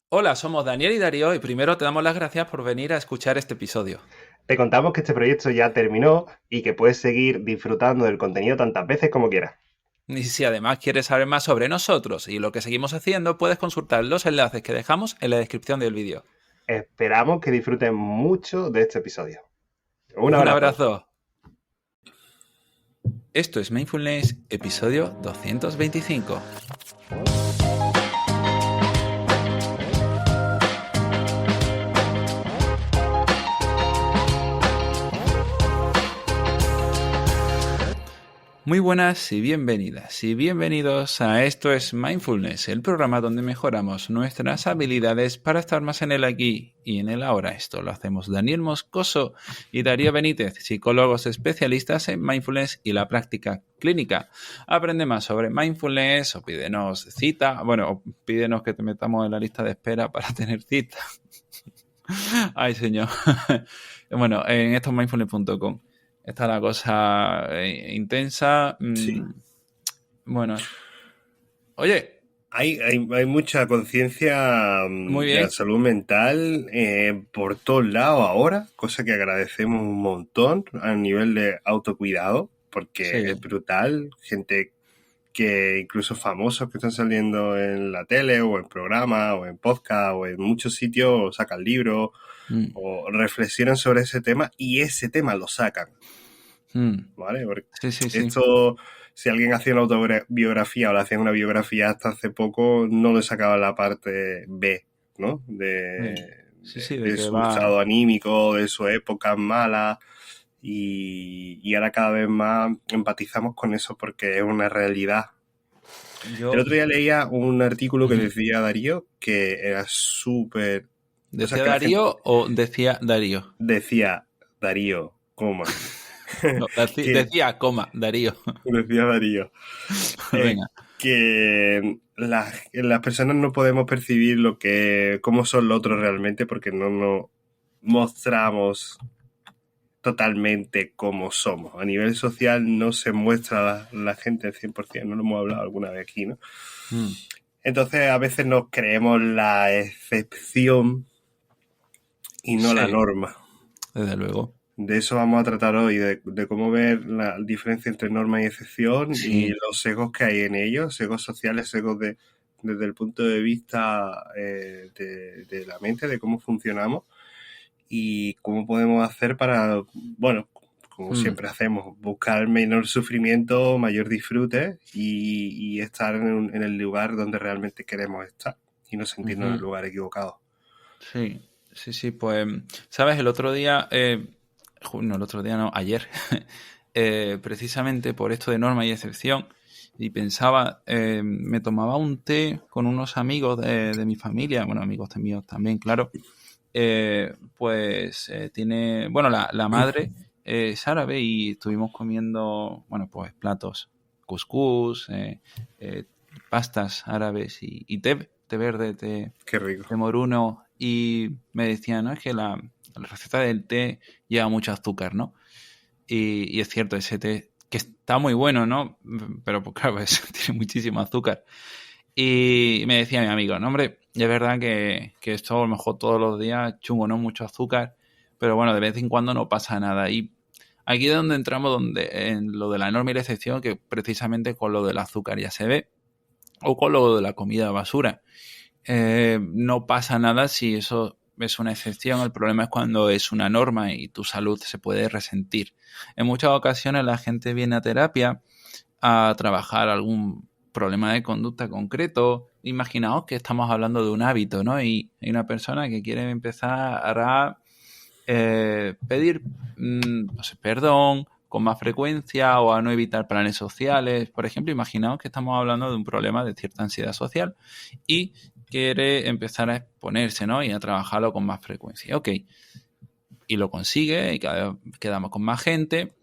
Hola, somos Daniel y Darío y primero te damos las gracias por venir a escuchar este episodio. Te contamos que este proyecto ya terminó y que puedes seguir disfrutando del contenido tantas veces como quieras. Y si además quieres saber más sobre nosotros y lo que seguimos haciendo, puedes consultar los enlaces que dejamos en la descripción del vídeo. Esperamos que disfruten mucho de este episodio. Un Un abrazo. abrazo. Esto es Mindfulness, episodio 225. Muy buenas y bienvenidas y bienvenidos a Esto es Mindfulness, el programa donde mejoramos nuestras habilidades para estar más en el aquí y en el ahora. Esto lo hacemos Daniel Moscoso y Darío Benítez, psicólogos especialistas en mindfulness y la práctica clínica. Aprende más sobre mindfulness o pídenos cita, o pídenos que te metamos en la lista de espera para tener cita. Ay, señor. Bueno, en estomindfulness.com. Está la cosa intensa. Sí. Bueno, oye, Hay mucha conciencia muy de la bien. salud mental por todos lados ahora, cosa que agradecemos un montón a nivel de autocuidado, porque es Sí. brutal. Gente que incluso famosos que están saliendo en la tele o en programas o en podcast o en muchos sitios sacan libros Mm, o reflexionan sobre ese tema y ese tema lo sacan. mm. ¿Vale? Porque Sí, sí, sí. esto, si alguien hacía una autobiografía o le hacían una biografía hasta hace poco, no le sacaba la parte B, ¿no? Sí, sí, sí, de De que su va. estado anímico, de su época mala. Y ahora cada vez más empatizamos con eso porque es una realidad. El Yo. otro día leía un artículo que Ujú. decía Darío que era súper... O sea, ¿Decía que la gente Darío o decía Darío? decía Darío, coma. No, que decía coma, Darío. decía Darío. Venga. Que las personas no podemos percibir cómo son los otros realmente porque no nos mostramos totalmente cómo somos. A nivel social no se muestra la gente al 100%, no lo hemos hablado alguna vez aquí, ¿no? Mm, Entonces a veces nos creemos la excepción y no la sí, norma. desde luego. De eso vamos a tratar hoy, de cómo ver la diferencia entre norma y excepción y Sí. los sesgos que hay en ellos, sesgos sociales, desde el punto de vista de la mente, de cómo funcionamos y cómo podemos hacer para, bueno, como Mm, siempre hacemos, buscar menor sufrimiento, mayor disfrute y estar en el lugar donde realmente queremos estar y no sentirnos en el ujú. lugar equivocado. Sí, sí, sí, pues, ¿sabes? El otro día, no, el otro día no, ayer, precisamente por esto de norma y excepción, y pensaba, me tomaba un té con unos amigos de mi familia, bueno, amigos de míos también, claro, tiene, bueno, la madre es árabe y estuvimos comiendo, bueno, pues platos, cuscús, pastas árabes y té verde, Qué rico. de Moruno y me decía, ¿no? Es que la receta del té lleva mucho azúcar, ¿no? Y es cierto, ese té que está muy bueno, ¿no? Pero pues claro, tiene muchísimo azúcar. Y me decía mi amigo, no, hombre, es verdad que esto a lo mejor todos los días chungo, ¿no? Mucho azúcar, pero bueno, de vez en cuando no pasa nada. Y aquí es donde entramos en lo de la norma y la excepción, que precisamente con lo del azúcar ya se ve, o con lo de la comida basura. No pasa nada si eso es una excepción. El problema es cuando es una norma y tu salud se puede resentir. En muchas ocasiones la gente viene a terapia a trabajar algún problema de conducta concreto. Imaginaos que estamos hablando de un hábito, ¿no? Y hay una persona que quiere empezar a pedir pues, perdón con más frecuencia o a no evitar planes sociales. Por ejemplo, imaginaos que estamos hablando de un problema de cierta ansiedad social y quiere empezar a exponerse, ¿no? Y a trabajarlo con más frecuencia. Ok, y lo consigue y cada vez quedamos con más gente,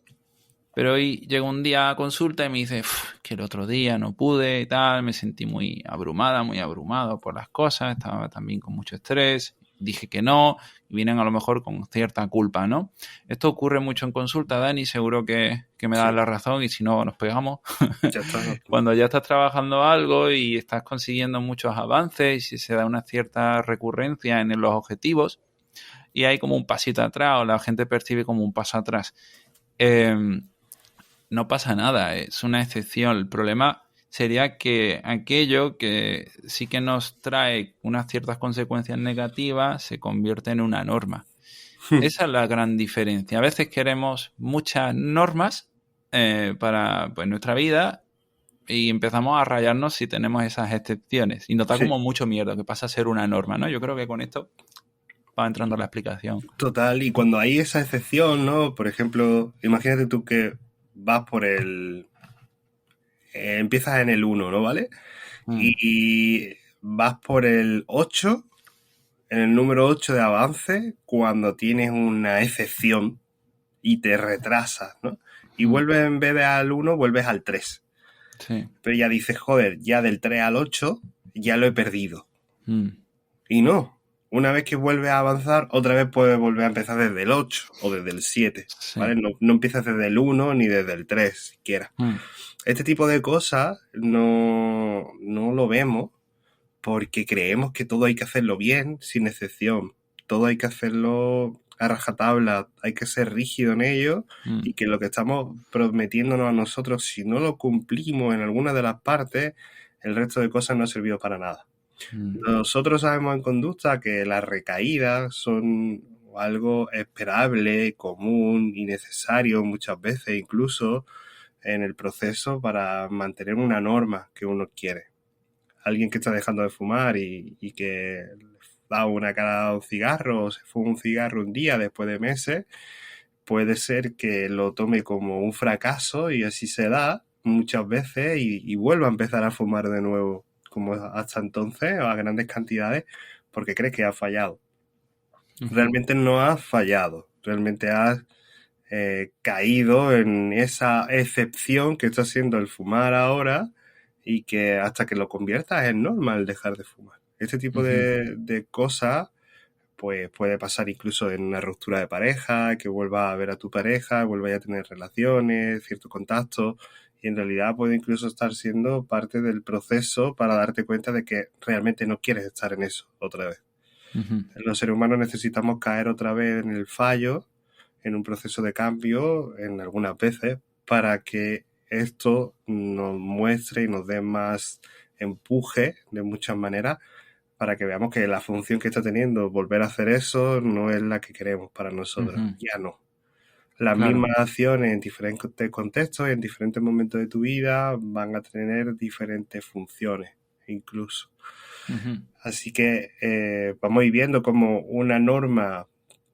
pero hoy llega un día a consulta y me dice que el otro día no pude y tal, me sentí muy abrumada, muy abrumado por las cosas, estaba también con mucho estrés. dije que no, y vienen a lo mejor con cierta culpa, ¿no? Esto ocurre mucho en consulta, Dani, seguro que me das la razón, y si no, nos pegamos. Ya está. Cuando ya estás trabajando algo y estás consiguiendo muchos avances y se da una cierta recurrencia en los objetivos y hay como un pasito atrás o la gente percibe como un paso atrás, no pasa nada, es una excepción. El problema sería que aquello que sí que nos trae unas ciertas consecuencias negativas se convierte en una norma. Esa es la gran diferencia. A veces queremos muchas normas para pues, nuestra vida y empezamos a rayarnos si tenemos esas excepciones y nos da como mucho miedo que pasa a ser una norma, ¿no? Yo creo que con esto va entrando la explicación. Total, y cuando hay esa excepción, ¿no? Por ejemplo, imagínate tú que vas por el... empiezas en el 1, ¿no? ¿Vale? Y vas por el 8, en el número 8 de avance, cuando tienes una excepción y te retrasas, ¿no? Y vuelves, en vez de al 1, vuelves al 3. Sí. Pero ya dices, joder, ya del 3 al 8 ya lo he perdido. Y no. Una vez que vuelves a avanzar, otra vez puedes volver a empezar desde el 8 o desde el 7, ¿vale? No empiezas desde el 1 ni desde el 3 siquiera. Este tipo de cosas no lo vemos porque creemos que todo hay que hacerlo bien, sin excepción. Todo hay que hacerlo a rajatabla, hay que ser rígido en ello y que lo que estamos prometiéndonos a nosotros, si no lo cumplimos en alguna de las partes, el resto de cosas no ha servido para nada. Nosotros sabemos en conducta que las recaídas son algo esperable, común y necesario muchas veces incluso en el proceso para mantener una norma que uno quiere. Alguien que está dejando de fumar y que da una cara a un cigarro o se fuma un cigarro un día después de meses, puede ser que lo tome como un fracaso y así se da muchas veces y vuelva a empezar a fumar de nuevo como hasta entonces a grandes cantidades porque cree que ha fallado. Realmente no has fallado, realmente has caído en esa excepción que está siendo el fumar ahora y que hasta que lo conviertas es normal dejar de fumar. Este tipo de cosas pues puede pasar incluso en una ruptura de pareja, que vuelvas a ver a tu pareja, vuelvas a tener relaciones, cierto contacto, y en realidad puede incluso estar siendo parte del proceso para darte cuenta de que realmente no quieres estar en eso otra vez. Los seres humanos necesitamos caer otra vez en el fallo, en un proceso de cambio, en algunas veces, para que esto nos muestre y nos dé más empuje de muchas maneras, para que veamos que la función que está teniendo volver a hacer eso no es la que queremos para nosotros. Ya no. Las mismas acciones en diferentes contextos y en diferentes momentos de tu vida van a tener diferentes funciones, incluso. Así que vamos a ir viendo como una norma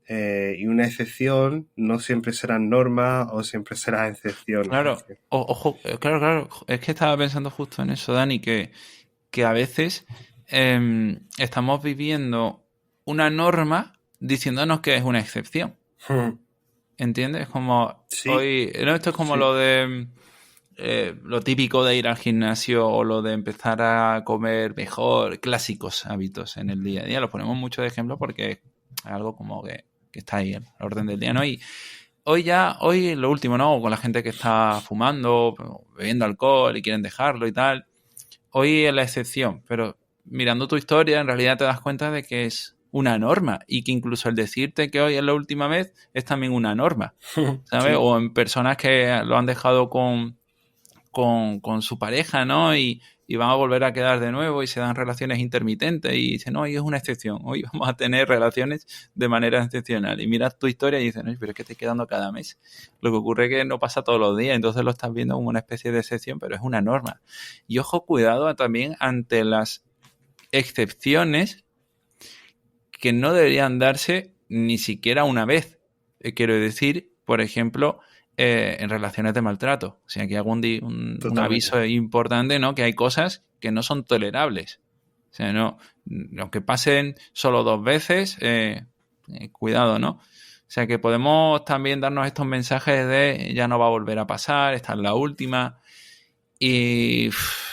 y una excepción no siempre serán normas o siempre serán excepciones. Claro, ojo, claro. Es que estaba pensando justo en eso, Dani, que a veces estamos viviendo una norma diciéndonos que es una excepción. ¿Entiendes? Como hoy, ¿no? Esto es como lo de lo típico de ir al gimnasio o lo de empezar a comer mejor, clásicos hábitos en el día a día. Los ponemos mucho de ejemplo porque es algo como que está ahí en el orden del día, ¿no? Y hoy lo último, ¿no? Con la gente que está fumando, bebiendo alcohol y quieren dejarlo y tal. Hoy es la excepción, pero mirando tu historia en realidad te das cuenta de que es una norma y que incluso el decirte que hoy es la última vez es también una norma, ¿sabes? O en personas que lo han dejado con su pareja, ¿no? Y van a volver a quedar de nuevo y se dan relaciones intermitentes y dicen, no, hoy es una excepción, hoy vamos a tener relaciones de manera excepcional. Y miras tu historia y dices, no, pero es que estoy quedando cada mes. Lo que ocurre es que no pasa todos los días, entonces lo estás viendo como una especie de excepción, pero es una norma. Y ojo, cuidado también ante las excepciones que no deberían darse ni siquiera una vez. Quiero decir, por ejemplo, en relaciones de maltrato. O sea, aquí hago un aviso importante, ¿no? Que hay cosas que no son tolerables. O sea, no, aunque pasen solo 2 veces, cuidado, ¿no? O sea, que podemos también darnos estos mensajes de ya no va a volver a pasar, esta es la última. Y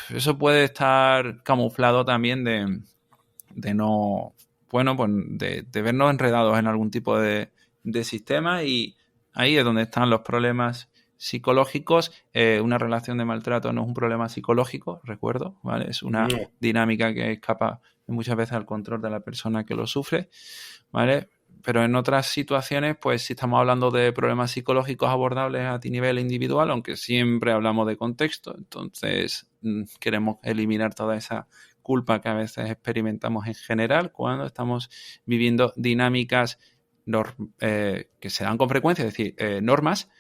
eso puede estar camuflado también de no bueno, pues de vernos enredados en algún tipo de sistema, y ahí es donde están los problemas psicológicos. Una relación de maltrato no es un problema psicológico, recuerdo, ¿vale? Es una No. dinámica que escapa muchas veces al control de la persona que lo sufre, ¿vale? Pero en otras situaciones, pues si estamos hablando de problemas psicológicos abordables a nivel individual, aunque siempre hablamos de contexto, entonces queremos eliminar toda esa culpa que a veces experimentamos en general cuando estamos viviendo dinámicas que se dan con frecuencia, es decir, normas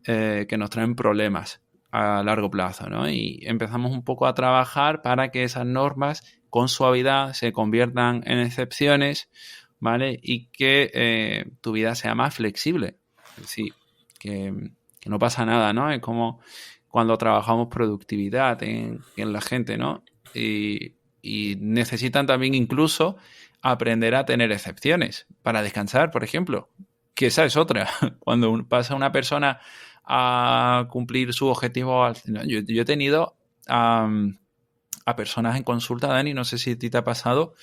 que nos traen problemas a largo plazo, ¿no? Y empezamos un poco a trabajar para que esas normas con suavidad se conviertan en excepciones, ¿vale? Y que tu vida sea más flexible. Es decir, que no pasa nada, ¿no? Es como cuando trabajamos productividad en la gente, ¿no? Y necesitan también incluso aprender a tener excepciones para descansar, por ejemplo, que esa es otra. Cuando pasa una persona a cumplir su objetivo al final. Yo he tenido a personas en consulta, Dani, no sé si a ti te ha pasado,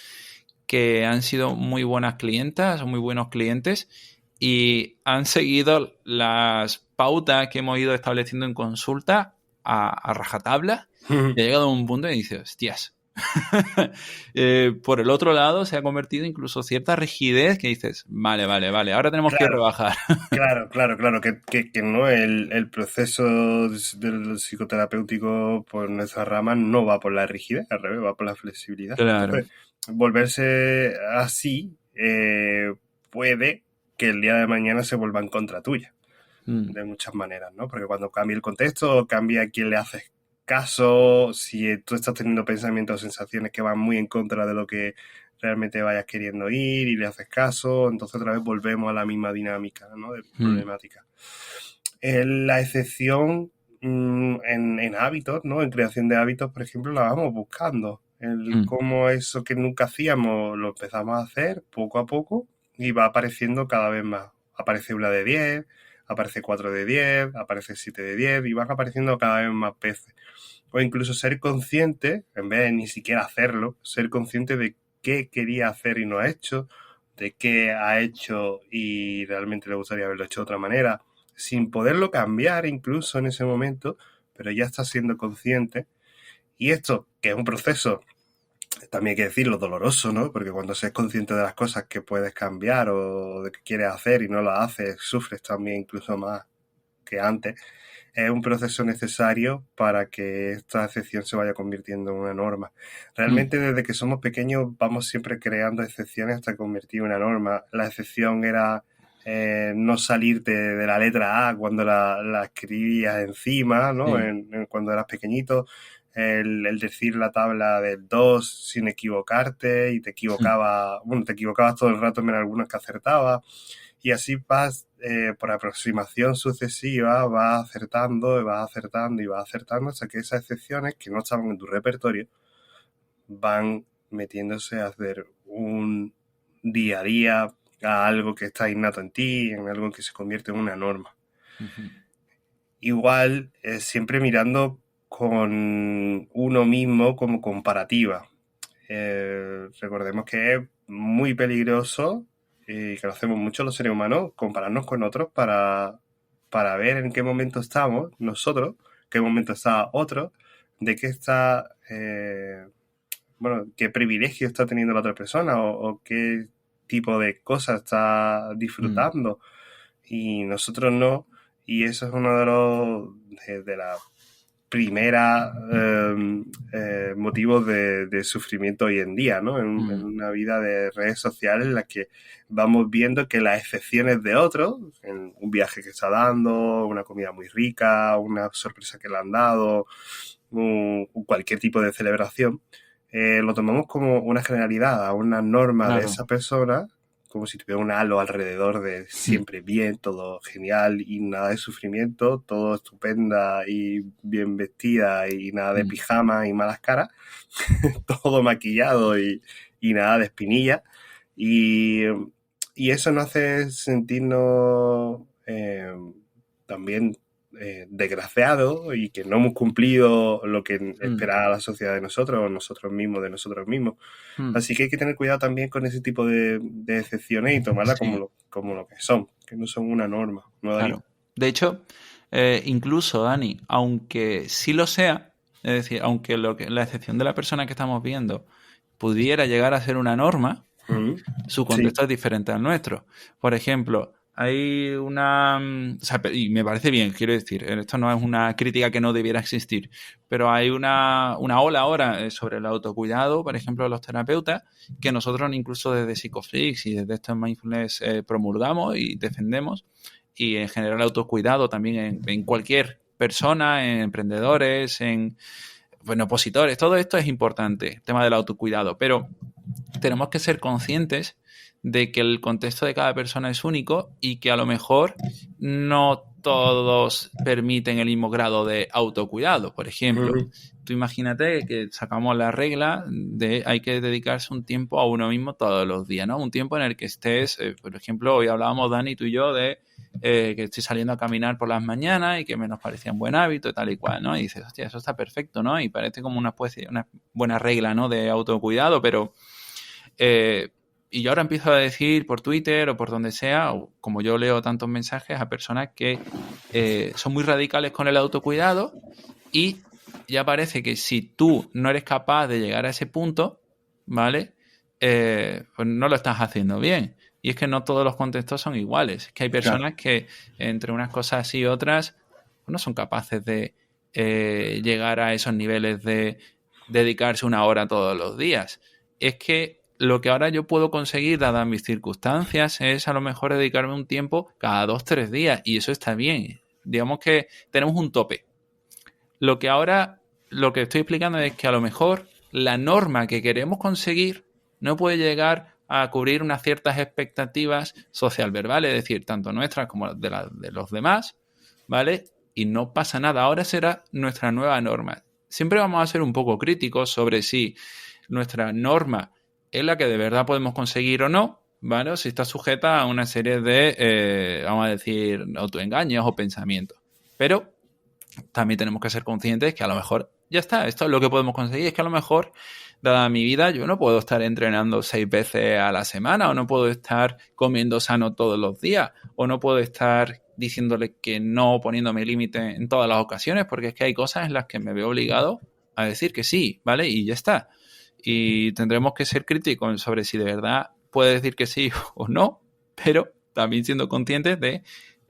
que han sido muy buenas clientas o muy buenos clientes y han seguido las pautas que hemos ido estableciendo en consulta a rajatabla, y ha llegado a un punto y dices, hostias. Por el otro lado se ha convertido incluso cierta rigidez que dices, vale, ahora tenemos que rebajar. Claro, que no el proceso del psicoterapéutico por nuestra rama no va por la rigidez, al revés, va por la flexibilidad. Claro. Entonces, volverse así puede que el día de mañana se vuelva en contra tuya, de muchas maneras, ¿no? Porque cuando cambia el contexto, cambia a quién le haces caso, si tú estás teniendo pensamientos o sensaciones que van muy en contra de lo que realmente vayas queriendo ir y le haces caso, entonces otra vez volvemos a la misma dinámica, ¿no? De problemática. La excepción en hábitos, ¿no? En creación de hábitos, por ejemplo, la vamos buscando. Cómo eso que nunca hacíamos lo empezamos a hacer poco a poco y va apareciendo cada vez más. Aparece una de 10, aparece 4 de 10, aparece 7 de 10 y van apareciendo cada vez más veces. O incluso ser consciente, en vez de ni siquiera hacerlo, ser consciente de qué quería hacer y no ha hecho, de qué ha hecho y realmente le gustaría haberlo hecho de otra manera, sin poderlo cambiar incluso en ese momento, pero ya está siendo consciente. Y esto, que es un proceso, también hay que decirlo, doloroso, ¿no? Porque cuando se es consciente de las cosas que puedes cambiar o de que quieres hacer y no las haces, sufres también incluso más que antes. Es un proceso necesario para que esta excepción se vaya convirtiendo en una norma. Realmente desde que somos pequeños vamos siempre creando excepciones hasta convertir en una norma. La excepción era no salirte de la letra A cuando la escribías encima, ¿no? Cuando eras pequeñito. El decir la tabla del 2 sin equivocarte y te equivocabas, bueno, te equivocabas todo el rato, menos algunos que acertabas. Y así vas, por aproximación sucesiva, vas acertando y vas acertando y vas acertando hasta que esas excepciones que no estaban en tu repertorio van metiéndose a hacer un día a día, a algo que está innato en ti, en algo que se convierte en una norma. Igual, siempre mirando con uno mismo como comparativa. Recordemos que es muy peligroso y que lo hacemos mucho los seres humanos, compararnos con otros para ver en qué momento estamos nosotros, qué momento está otro, de qué está, qué privilegio está teniendo la otra persona o qué tipo de cosas está disfrutando y nosotros no. Y eso es uno de las primera motivos de sufrimiento hoy en día, ¿no? En una vida de redes sociales en la que vamos viendo que las excepciones de otros, en un viaje que está dando, una comida muy rica, una sorpresa que le han dado, cualquier tipo de celebración, lo tomamos como una generalidad, una norma de esa persona, como si tuviera un halo alrededor de siempre bien, todo genial y nada de sufrimiento, todo estupenda y bien vestida y nada de pijama y malas caras, todo maquillado y nada de espinilla. Y eso nos hace sentirnos también desgraciados y que no hemos cumplido lo que espera la sociedad de nosotros, o nosotros mismos de nosotros mismos. Así que hay que tener cuidado también con ese tipo de excepciones y tomarlas como lo que son, que no son una norma. ¿No, Darío? Claro. De hecho, incluso, Dani, aunque sí lo sea, es decir, aunque la excepción de la persona que estamos viendo pudiera llegar a ser una norma, su contexto es diferente al nuestro. Por ejemplo, hay una... O sea, y me parece bien, quiero decir, esto no es una crítica que no debiera existir, pero hay una ola ahora sobre el autocuidado, por ejemplo, de los terapeutas, que nosotros incluso desde Psicoflix y desde estos Mindfulness promulgamos y defendemos, y en general el autocuidado también en cualquier persona, en emprendedores, en opositores, todo esto es importante, el tema del autocuidado, pero tenemos que ser conscientes de que el contexto de cada persona es único y que a lo mejor no todos permiten el mismo grado de autocuidado. Por ejemplo, tú imagínate que sacamos la regla de hay que dedicarse un tiempo a uno mismo todos los días, ¿no? Un tiempo en el que estés, por ejemplo, hoy hablábamos, Dani, tú y yo, de que estoy saliendo a caminar por las mañanas y que me nos parecía un buen hábito y tal y cual, ¿no? Y dices, hostia, eso está perfecto, ¿no? Y parece como una buena regla, ¿no? De autocuidado, pero... y yo ahora empiezo a decir por Twitter o por donde sea, o como yo leo tantos mensajes a personas que son muy radicales con el autocuidado y ya parece que si tú no eres capaz de llegar a ese punto, ¿vale? Pues no lo estás haciendo bien. Y es que no todos los contextos son iguales. Es que hay personas que entre unas cosas y otras no son capaces de llegar a esos niveles de dedicarse una hora todos los días. Es que lo que ahora yo puedo conseguir, dadas mis circunstancias, es a lo mejor dedicarme un tiempo cada 2-3 días. Y eso está bien. Digamos que tenemos un tope. Lo que estoy explicando es que a lo mejor la norma que queremos conseguir no puede llegar a cubrir unas ciertas expectativas social-verbales, es decir, tanto nuestras como de los demás, ¿vale? Y no pasa nada. Ahora será nuestra nueva norma. Siempre vamos a ser un poco críticos sobre si nuestra norma es la que de verdad podemos conseguir o no, ¿vale? O si está sujeta a una serie de, vamos a decir, autoengaños o pensamientos. Pero también tenemos que ser conscientes que a lo mejor ya está, esto es lo que podemos conseguir. Es que a lo mejor, dada mi vida, yo no puedo estar entrenando 6 veces a la semana, o no puedo estar comiendo sano todos los días, o no puedo estar diciéndole que no, poniéndome límite en todas las ocasiones, porque es que hay cosas en las que me veo obligado a decir que sí, ¿vale? Y ya está. Y tendremos que ser críticos sobre si de verdad puede decir que sí o no, pero también siendo conscientes de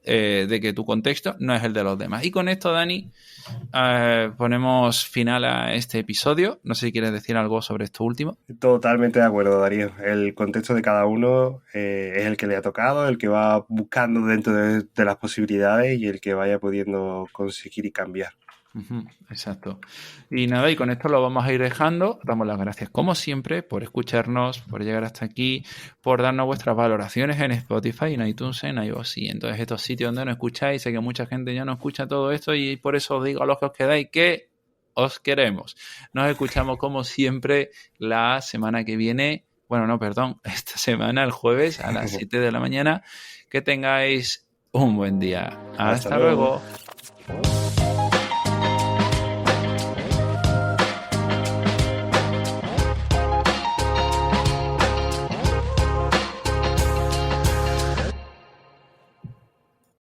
que tu contexto no es el de los demás. Y con esto, Dani, ponemos final a este episodio. No sé si quieres decir algo sobre esto último. Totalmente de acuerdo, Darío. El contexto de cada uno es el que le ha tocado, el que va buscando dentro de las posibilidades y el que vaya pudiendo conseguir y cambiar. Exacto. Y nada, y con esto lo vamos a ir dejando. Damos las gracias, como siempre, por escucharnos, por llegar hasta aquí, por darnos vuestras valoraciones en Spotify, en iTunes, en iVoox y en todos estos sitios donde nos escucháis. Sé que mucha gente ya no escucha todo esto y por eso os digo a los que os quedáis que os queremos. Nos escuchamos como siempre la semana que viene. Bueno, no, perdón, esta semana, el jueves a las 7 de la mañana. Que tengáis un buen día. Hasta luego.